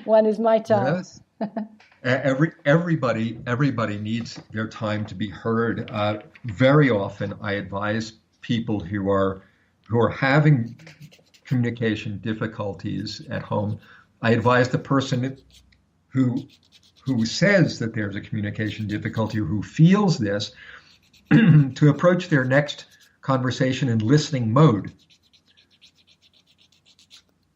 When is my time? Yes. Everybody needs their time to be heard. Very often, I advise people who are having communication difficulties at home. I advise the person who who says that there's a communication difficulty or who feels this to approach their next conversation in listening mode,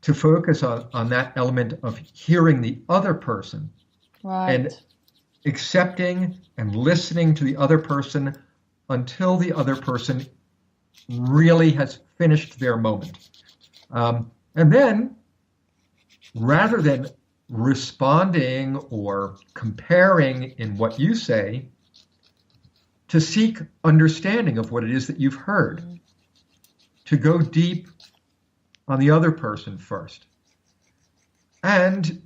to focus on that element of hearing the other person and Right. accepting and listening to the other person until the other person really has finished their moment. And then, rather than responding or comparing in what you say, to seek understanding of what it is that you've heard, to go deep on the other person first. And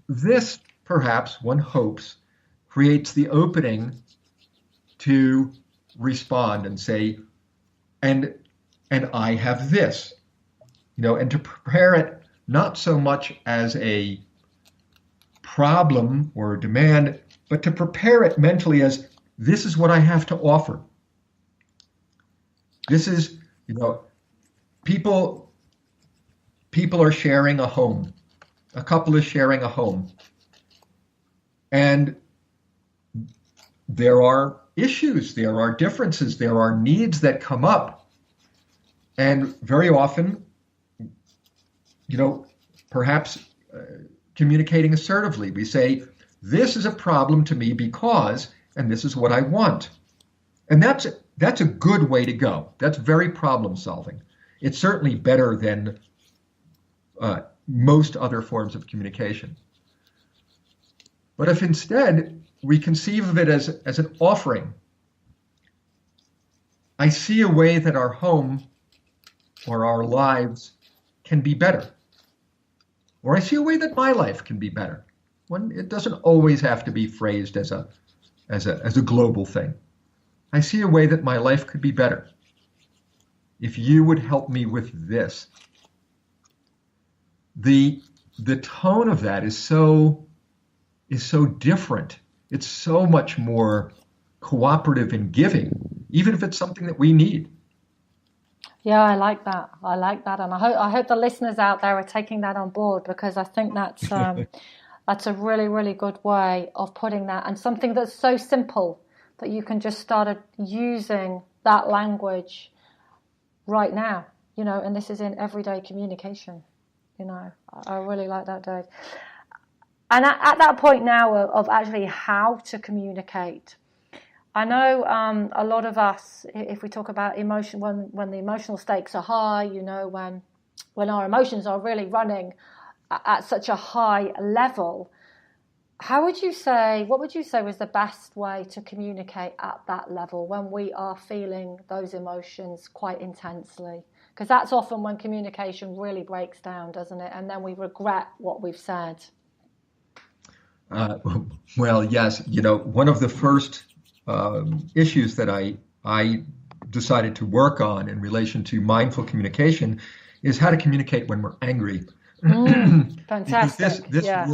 this, perhaps, one hopes, creates the opening to respond and say, and I have this, and to prepare it not so much as a problem or a demand, but to prepare it mentally as this is what I have to offer. This is, people are sharing a home. A couple is sharing a home. And there are issues, there are differences, there are needs that come up. And very often, perhaps communicating assertively, we say, this is a problem to me because, and this is what I want. And that's a good way to go. That's very problem solving. It's certainly better than most other forms of communication. But if instead we conceive of it as an offering, I see a way that our home or our lives can be better. Or I see a way that my life can be better. It doesn't always have to be phrased as a global thing. I see a way that my life could be better if you would help me with this. The tone of that is so different. It's so much more cooperative and giving, even if it's something that we need. Yeah, I like that. I like that, and I hope the listeners out there are taking that on board, because I think that's a really, really good way of putting that, and something that's so simple that you can just start using that language right now. And this is in everyday communication. I really like that, Dave. And at that point now of actually how to communicate, I know a lot of us, if we talk about emotion, when the emotional stakes are high, when our emotions are really running at such a high level, what would you say was the best way to communicate at that level when we are feeling those emotions quite intensely? Because that's often when communication really breaks down, doesn't it? And then we regret what we've said. Uh, well, yes, one of the first issues that I decided to work on in relation to mindful communication is how to communicate when we're angry. Because Fantastic. Yeah.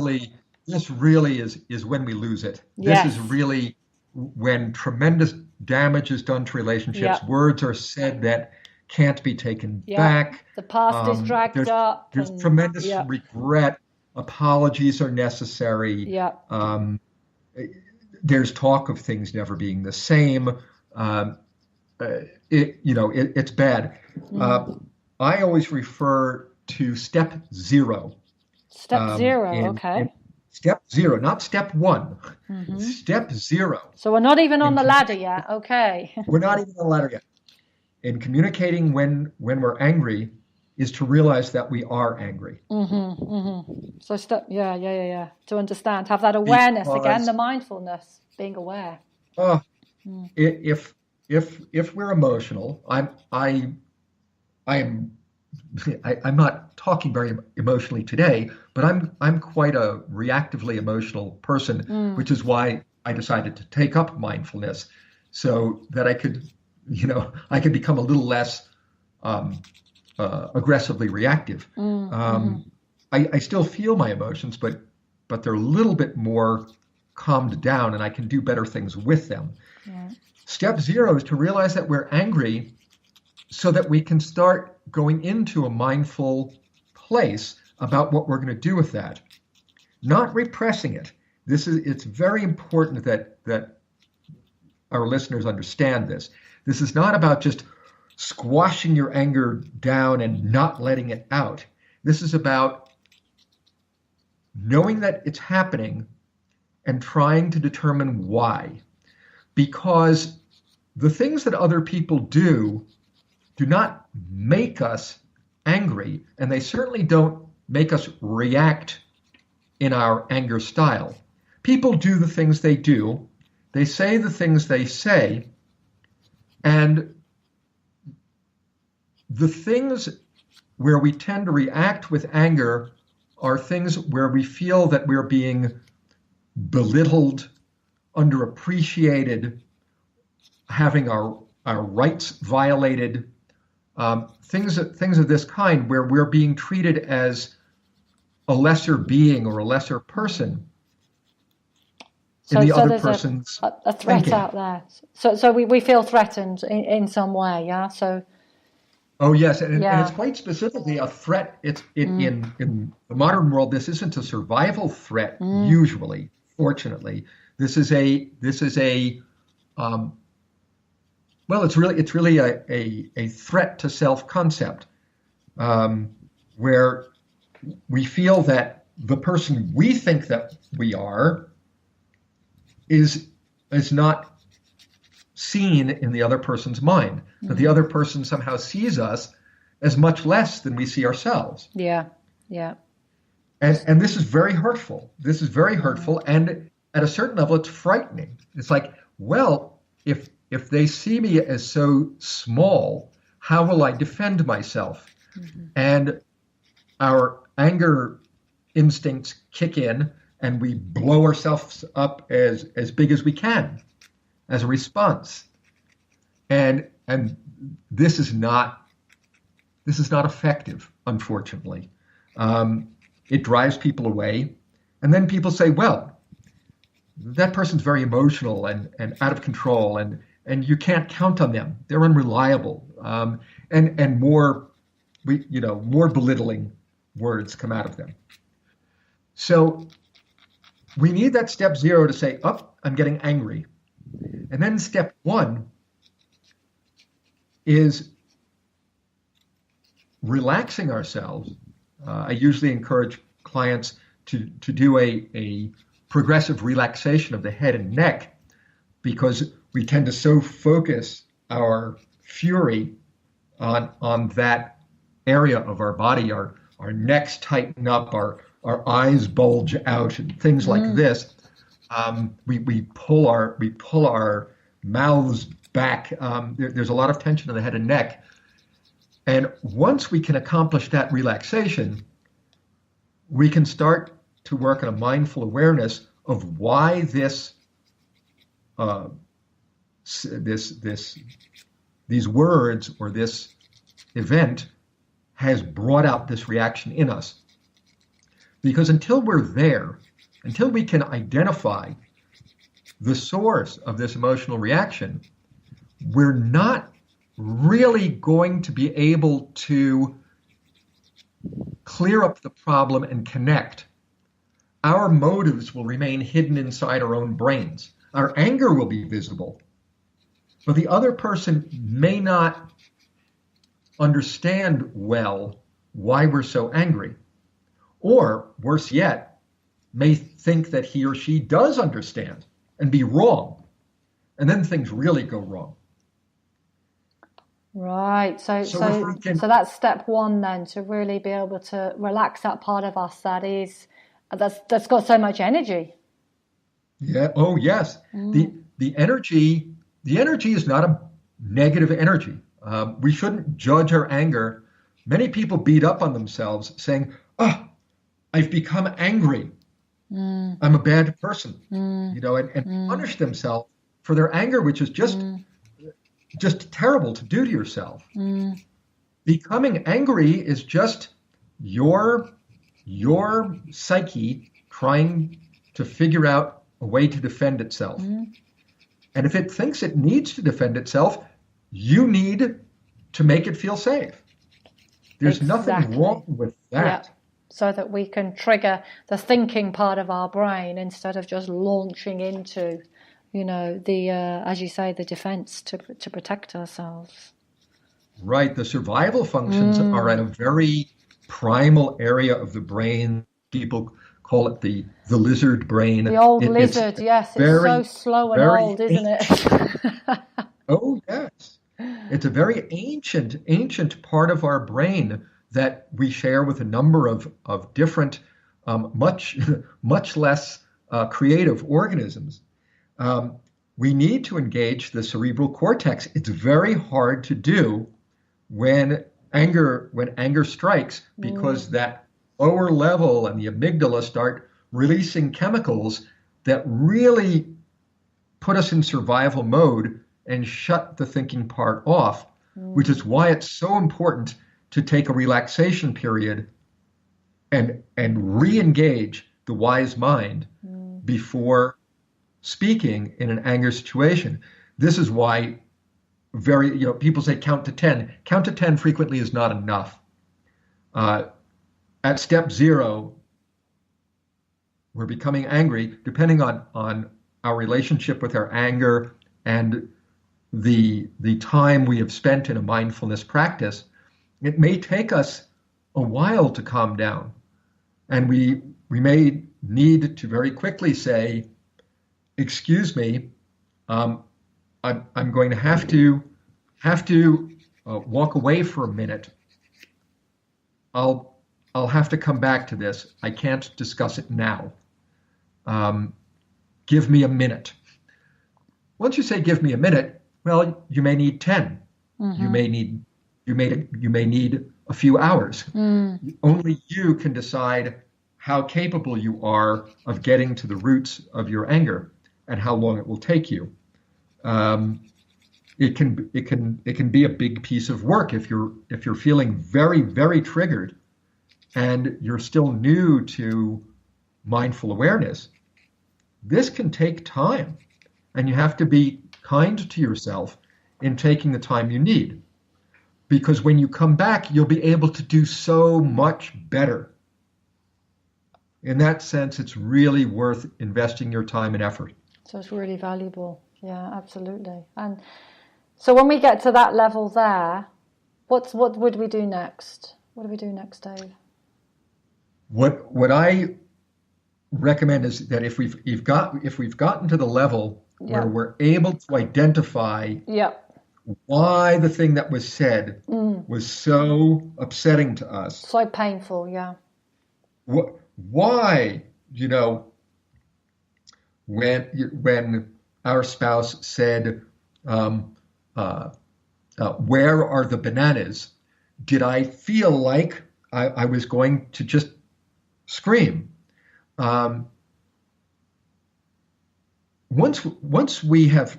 this really is when we lose it. This is Yes. really when tremendous damage is done to relationships. Yeah. Words are said that can't be taken Yeah. back. The past is dragged There's up, there's and tremendous yeah. regret. Apologies are necessary. Yeah. Um, there's talk of things never being the same. It's bad. I always refer to step zero. Step zero. In Okay. step zero, not step one. Step zero. So we're not even on In the commu- ladder yet. Okay. we're not even on the ladder yet. In communicating when we're angry is to realize that we are angry. So yeah. To understand, have that awareness again, the Because mindfulness, being aware. uh, if we're emotional, I'm I'm not talking very emotionally today, but I'm quite a reactively emotional person, which is why I decided to take up mindfulness so that I could become a little less aggressively reactive. I still feel my emotions, but they're a little bit more calmed down and I can do better things with them. Yeah. Step 0 is to realize that we're angry so that we can start going into a mindful place about what we're going to do with that, not repressing it. It's very important that our listeners understand this. This is not about just squashing your anger down and not letting it out. This is about knowing that it's happening and trying to determine why. Because the things that other people do not make us angry, and they certainly don't make us react in our anger style. People do the things they do, they say the things they say, and the things where we tend to react with anger are things where we feel that we're being belittled, underappreciated, having our rights violated, things of this kind where we're being treated as a lesser being or a lesser person in the other person's a threat thinking. out there. So we feel threatened in some way, yeah? So. Oh, yes, and it's quite specifically a threat. In the modern world, this isn't a survival threat usually, fortunately. This is a well, it's really a threat to self-concept, where we feel that the person we think that we are is not seen in the other person's mind, that the other person somehow sees us as much less than we see ourselves. Yeah. And this is very hurtful. This is very hurtful, and at a certain level, it's frightening. It's like, well, if they see me as so small, how will I defend myself? Mm-hmm. And our anger instincts kick in, and we blow ourselves up as big as we can as a response. And this is not effective, unfortunately. It drives people away, and then people say, well, that person's very emotional and out of control, and you can't count on them. They're unreliable, and more belittling words come out of them. So we need that step 0 to say, oh, I'm getting angry. And then step 1 is relaxing ourselves. I usually encourage clients to do a progressive relaxation of the head and neck, because we tend to so focus our fury on that area of our body. Our necks tighten up, our eyes bulge out, and things like this. We pull our mouths back. There's a lot of tension in the head and neck. And once we can accomplish that relaxation, we can start to work on a mindful awareness of why these words or this event has brought out this reaction in us. Because until we're there, until we can identify the source of this emotional reaction, we're not really going to be able to clear up the problem and connect. Our motives will remain hidden inside our own brains. Our anger will be visible, but the other person may not understand well why we're so angry. Or, worse yet, may think that he or she does understand and be wrong. And then things really go wrong. Right. So that's step 1 then, to really be able to relax that part of us that's got so much energy. Yeah. Oh, yes. The energy is not a negative energy. We shouldn't judge our anger. Many people beat up on themselves saying, "Oh, I've become angry. I'm a bad person," and punish themselves for their anger, which is just terrible to do to yourself. Becoming angry is just your your psyche trying to figure out a way to defend itself. And if it thinks it needs to defend itself, you need to make it feel safe. There's nothing wrong with that. Yeah. So that we can trigger the thinking part of our brain instead of just launching into, the, as you say, the defense to protect ourselves. Right. The survival functions are at a very primal area of the brain. People call it the lizard brain. The old lizard, yes. It's so slow and old, isn't it? Oh, yes. It's a very ancient part of our brain that we share with a number of different, much less creative organisms. We need to engage the cerebral cortex. It's very hard to do when anger strikes, because that lower level and the amygdala start releasing chemicals that really put us in survival mode and shut the thinking part off, which is why it's so important to take a relaxation period and re-engage the wise mind before speaking in an anger situation. This is why people say count to 10. Count to 10 frequently is not enough. At step 0, we're becoming angry, depending on our relationship with our anger and the time we have spent in a mindfulness practice. It may take us a while to calm down, and we may need to very quickly say, "Excuse me, I'm going to have to walk away for a minute. I'll have to come back to this. I can't discuss it now. Give me a minute." Once you say "give me a minute," well, you may need 10. You may need a few hours. Only you can decide how capable you are of getting to the roots of your anger and how long it will take you. It can be a big piece of work if you're feeling very, very triggered and you're still new to mindful awareness. This can take time, and you have to be kind to yourself in taking the time you need, because when you come back, you'll be able to do so much better. In that sense, it's really worth investing your time and effort. So it's really valuable. Yeah, absolutely. And so when we get to that level there, what would we do next? What do we do next, Dave? What I recommend is that if we've gotten to the level where we're able to identify why the thing that was said was so upsetting to us, so painful, why, when our spouse said, "Where are the bananas?" did I feel like I was going to just scream? Once we have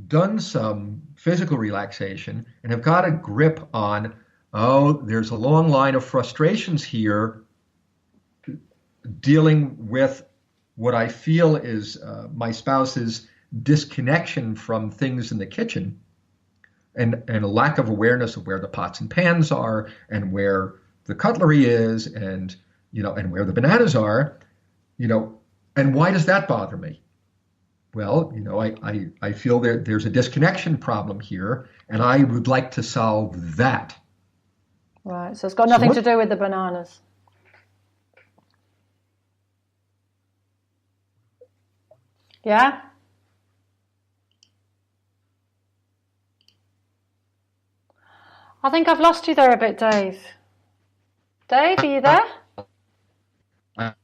done some physical relaxation and have got a grip on, there's a long line of frustrations here dealing with what I feel is my spouse's disconnection from things in the kitchen, and a lack of awareness of where the pots and pans are and where the cutlery is and where the bananas are, and why does that bother me? Well, I feel there's a disconnection problem here, and I would like to solve that. Right, so it's got nothing to do with the bananas. Yeah? I think I've lost you there a bit, Dave. Dave, are you there? Are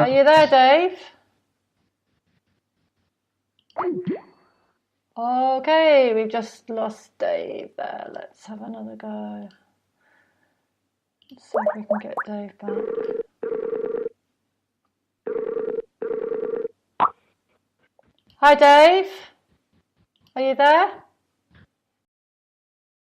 you there, Dave? Okay, we've just lost Dave there. Let's have another go. Let's see if we can get Dave back. Hi, Dave. Are you there?